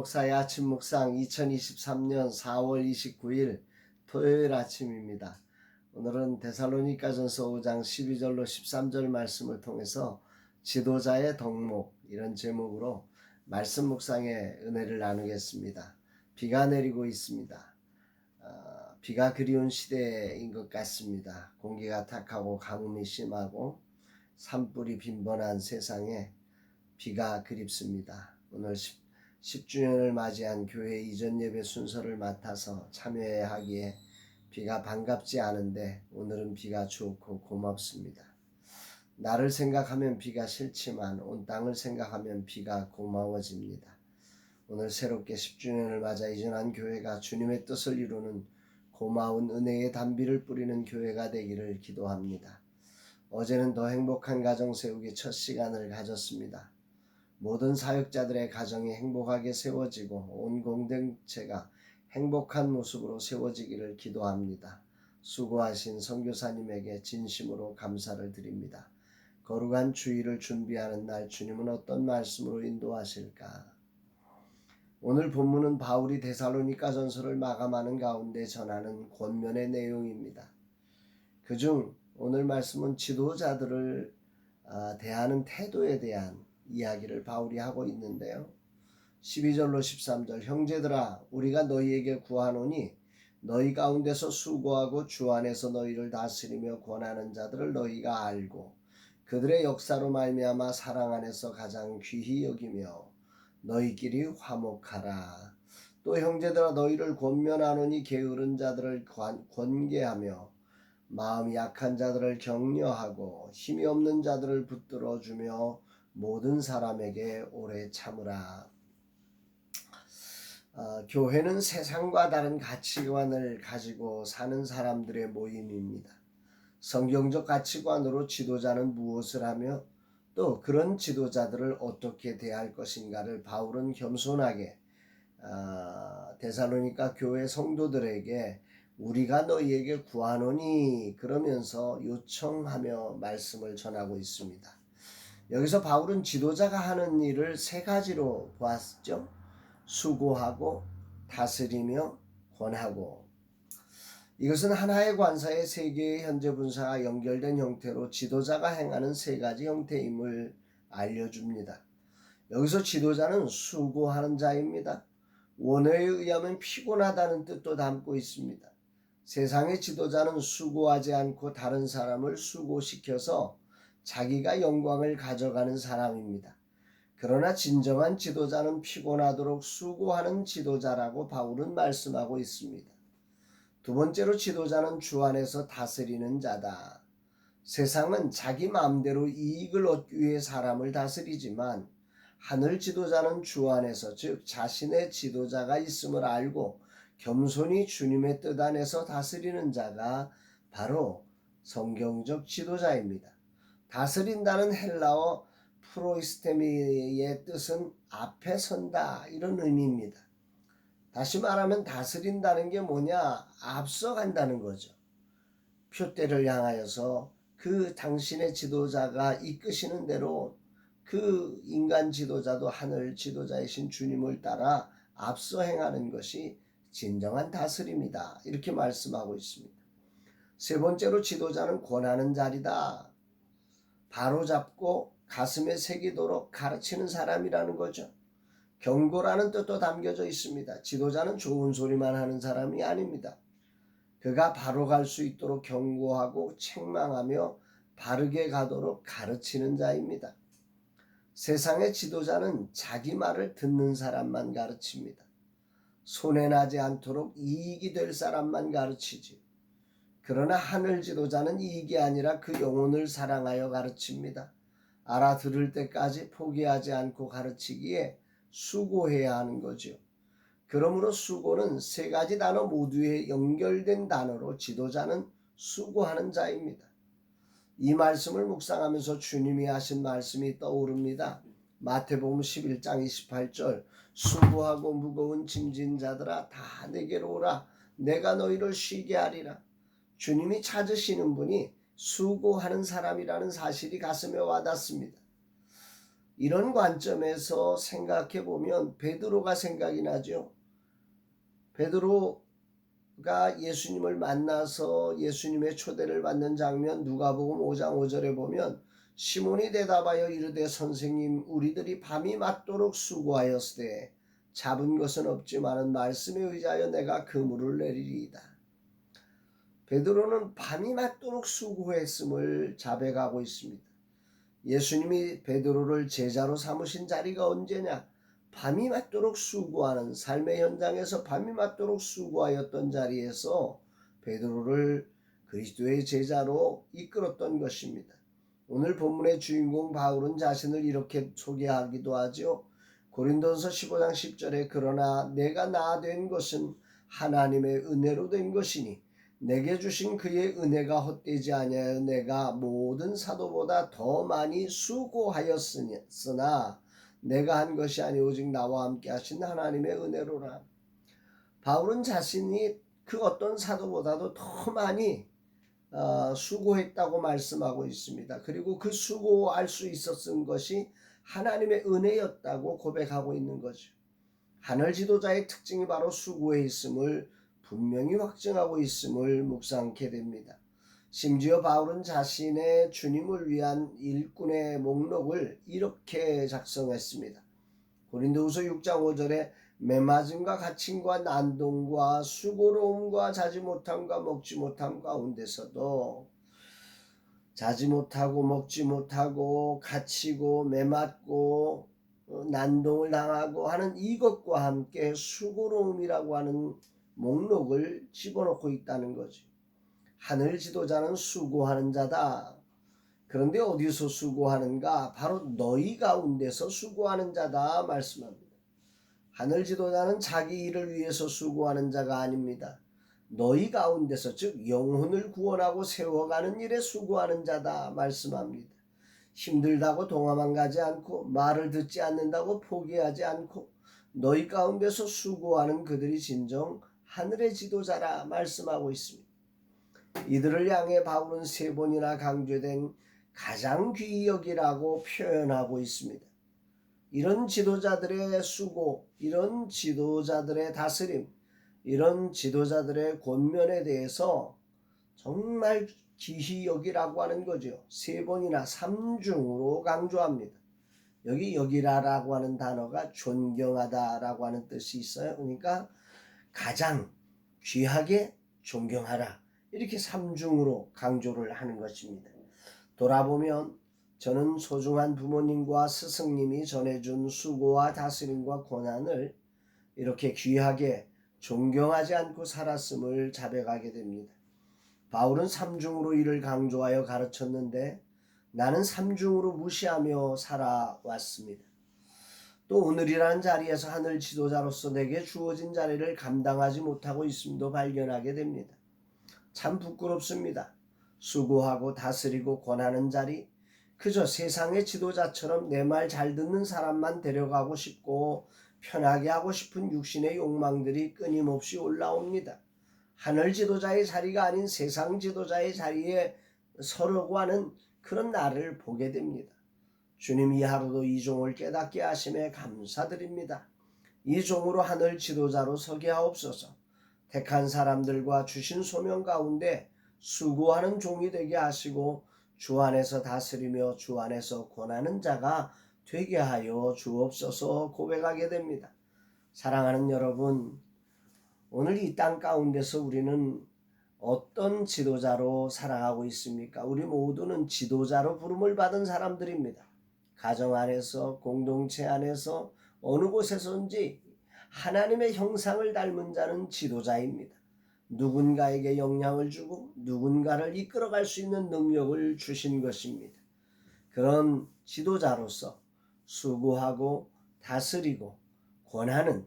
목사의 아침 묵상 2023년 4월 29일 토요일 아침입니다. 오늘은 데살로니가전서 5장 12절로 13절 말씀을 통해서 지도자의 덕목 이런 제목으로 말씀 묵상의 은혜를 나누겠습니다. 비가 내리고 있습니다. 비가 그리운 시대인 것 같습니다. 공기가 탁하고 가뭄이 심하고 산불이 빈번한 세상에 비가 그립습니다. 오늘 10주년을 맞이한 교회 이전 예배 순서를 맡아서 참여하기에 비가 반갑지 않은데 오늘은 비가 좋고 고맙습니다. 나를 생각하면 비가 싫지만 온 땅을 생각하면 비가 고마워집니다. 오늘 새롭게 10주년을 맞아 이전한 교회가 주님의 뜻을 이루는 고마운 은혜의 단비를 뿌리는 교회가 되기를 기도합니다. 어제는 더 행복한 가정 세우기 첫 시간을 가졌습니다. 모든 사역자들의 가정이 행복하게 세워지고 온 공동체가 행복한 모습으로 세워지기를 기도합니다. 수고하신 선교사님에게 진심으로 감사를 드립니다. 거룩한 주일을 준비하는 날 주님은 어떤 말씀으로 인도하실까? 오늘 본문은 바울이 데살로니가전서를 마감하는 가운데 전하는 권면의 내용입니다. 그중 오늘 말씀은 지도자들을 대하는 태도에 대한 이야기를 바울이 하고 있는데요. 12절로 13절 형제들아 우리가 너희에게 구하노니 너희 가운데서 수고하고 주 안에서 너희를 다스리며 권하는 자들을 너희가 알고 그들의 역사로 말미암아 사랑 안에서 가장 귀히 여기며 너희끼리 화목하라. 또 형제들아 너희를 권면하노니 게으른 자들을 권계하며 마음이 약한 자들을 격려하고 힘이 없는 자들을 붙들어주며 모든 사람에게 오래 참으라. 교회는 세상과 다른 가치관을 가지고 사는 사람들의 모임입니다. 성경적 가치관으로 지도자는 무엇을 하며 또 그런 지도자들을 어떻게 대할 것인가를 바울은 겸손하게 데살로니가 교회 성도들에게 우리가 너희에게 구하노니 그러면서 요청하며 말씀을 전하고 있습니다. 여기서 바울은 지도자가 하는 일을 세 가지로 보았죠. 수고하고 다스리며 권하고. 이것은 하나의 관사의 세 개의 현재 분사가 연결된 형태로 지도자가 행하는 세 가지 형태임을 알려줍니다. 여기서 지도자는 수고하는 자입니다. 원어에 의하면 피곤하다는 뜻도 담고 있습니다. 세상의 지도자는 수고하지 않고 다른 사람을 수고시켜서 자기가 영광을 가져가는 사람입니다. 그러나 진정한 지도자는 피곤하도록 수고하는 지도자라고 바울은 말씀하고 있습니다. 두 번째로 지도자는 주 안에서 다스리는 자다. 세상은 자기 마음대로 이익을 얻기 위해 사람을 다스리지만 하늘 지도자는 주 안에서 즉 자신의 지도자가 있음을 알고 겸손히 주님의 뜻 안에서 다스리는 자가 바로 성경적 지도자입니다. 다스린다는 헬라어 프로이스테미의 뜻은 앞에 선다 이런 의미입니다. 다시 말하면 다스린다는 게 뭐냐? 앞서간다는 거죠. 표대를 향하여서 그 당신의 지도자가 이끄시는 대로 그 인간 지도자도 하늘 지도자이신 주님을 따라 앞서 행하는 것이 진정한 다스림이다. 이렇게 말씀하고 있습니다. 세 번째로 지도자는 권하는 자리다. 바로잡고 가슴에 새기도록 가르치는 사람이라는 거죠. 경고라는 뜻도 담겨져 있습니다. 지도자는 좋은 소리만 하는 사람이 아닙니다. 그가 바로 갈 수 있도록 경고하고 책망하며 바르게 가도록 가르치는 자입니다. 세상의 지도자는 자기 말을 듣는 사람만 가르칩니다. 손해나지 않도록 이익이 될 사람만 가르치지. 그러나 하늘 지도자는 이익이 아니라 그 영혼을 사랑하여 가르칩니다. 알아들을 때까지 포기하지 않고 가르치기에 수고해야 하는 거죠. 그러므로 수고는 세 가지 단어 모두에 연결된 단어로 지도자는 수고하는 자입니다. 이 말씀을 묵상하면서 주님이 하신 말씀이 떠오릅니다. 마태복음 11장 28절 수고하고 무거운 짐진 자들아 다 내게로 오라 내가 너희를 쉬게 하리라. 주님이 찾으시는 분이 수고하는 사람이라는 사실이 가슴에 와닿습니다. 이런 관점에서 생각해 보면 베드로가 생각이 나죠. 베드로가 예수님을 만나서 예수님의 초대를 받는 장면 누가복음 5장 5절에 보면 시몬이 대답하여 이르되 선생님 우리들이 밤이 맞도록 수고하였으되 잡은 것은 없지만은 말씀에 의지하여 내가 그물을 내리리이다. 베드로는 밤이 맞도록 수고했음을 자백하고 있습니다. 예수님이 베드로를 제자로 삼으신 자리가 언제냐? 밤이 맞도록 수고하는 삶의 현장에서 밤이 맞도록 수고하였던 자리에서 베드로를 그리스도의 제자로 이끌었던 것입니다. 오늘 본문의 주인공 바울은 자신을 이렇게 소개하기도 하죠. 고린도서 15장 10절에 그러나 내가 나 된 것은 하나님의 은혜로 된 것이니 내게 주신 그의 은혜가 헛되지 아니하여 내가 모든 사도보다 더 많이 수고하였으나 내가 한 것이 아니 오직 나와 함께 하신 하나님의 은혜로라. 바울은 자신이 그 어떤 사도보다도 더 많이 수고했다고 말씀하고 있습니다. 그리고 그 수고할 수 있었던 것이 하나님의 은혜였다고 고백하고 있는 거죠. 하늘 지도자의 특징이 바로 수고에 있음을 분명히 확증하고 있음을 묵상케 됩니다. 심지어 바울은 자신의 주님을 위한 일꾼의 목록을 이렇게 작성했습니다. 고린도후서 6장 5절에 매맞음과 갇힘과 난동과 수고로움과 자지 못함과 먹지 못함 가운데서도 자지 못하고 먹지 못하고 갇히고 매맞고 난동을 당하고 하는 이것과 함께 수고로움이라고 하는 목록을 집어넣고 있다는 거지. 하늘 지도자는 수고하는 자다. 그런데 어디서 수고하는가? 바로 너희 가운데서 수고하는 자다 말씀합니다. 하늘 지도자는 자기 일을 위해서 수고하는 자가 아닙니다. 너희 가운데서 즉 영혼을 구원하고 세워가는 일에 수고하는 자다 말씀합니다. 힘들다고 동화만 가지 않고 말을 듣지 않는다고 포기하지 않고 너희 가운데서 수고하는 그들이 진정 하늘의 지도자라 말씀하고 있습니다. 이들을 향해 바울은 3번이나 강조된 가장 귀히 여기라고 표현하고 있습니다. 이런 지도자들의 수고, 이런 지도자들의 다스림, 이런 지도자들의 권면에 대해서 정말 귀히 여기라고 하는 거죠. 3번이나 3중으로 강조합니다. 여기 여기라라고 하는 단어가 존경하다라고 하는 뜻이 있어요. 그러니까 가장 귀하게 존경하라. 이렇게 3중으로 강조를 하는 것입니다. 돌아보면 저는 소중한 부모님과 스승님이 전해준 수고와 다스림과 고난을 이렇게 귀하게 존경하지 않고 살았음을 자백하게 됩니다. 바울은 3중으로 이를 강조하여 가르쳤는데 나는 3중으로 무시하며 살아왔습니다. 또 오늘이라는 자리에서 하늘 지도자로서 내게 주어진 자리를 감당하지 못하고 있음도 발견하게 됩니다. 참 부끄럽습니다. 수고하고 다스리고 권하는 자리, 그저 세상의 지도자처럼 내 말 잘 듣는 사람만 데려가고 싶고 편하게 하고 싶은 육신의 욕망들이 끊임없이 올라옵니다. 하늘 지도자의 자리가 아닌 세상 지도자의 자리에 서려고 하는 그런 나를 보게 됩니다. 주님 이 하루도 이 종을 깨닫게 하심에 감사드립니다. 이 종으로 하늘 지도자로 서게 하옵소서. 택한 사람들과 주신 소명 가운데 수고하는 종이 되게 하시고 주 안에서 다스리며 주 안에서 권하는 자가 되게 하여 주옵소서 고백하게 됩니다. 사랑하는 여러분, 오늘 이 땅 가운데서 우리는 어떤 지도자로 살아가고 있습니까? 우리 모두는 지도자로 부름을 받은 사람들입니다. 가정 안에서, 공동체 안에서, 어느 곳에서든지 하나님의 형상을 닮은 자는 지도자입니다. 누군가에게 영향을 주고 누군가를 이끌어갈 수 있는 능력을 주신 것입니다. 그런 지도자로서 수고하고 다스리고 권하는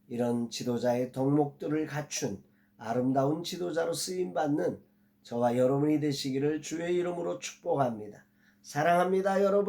이런 지도자의 덕목들을 갖춘 아름다운 지도자로 쓰임받는 저와 여러분이 되시기를 주의 이름으로 축복합니다. 사랑합니다, 여러분.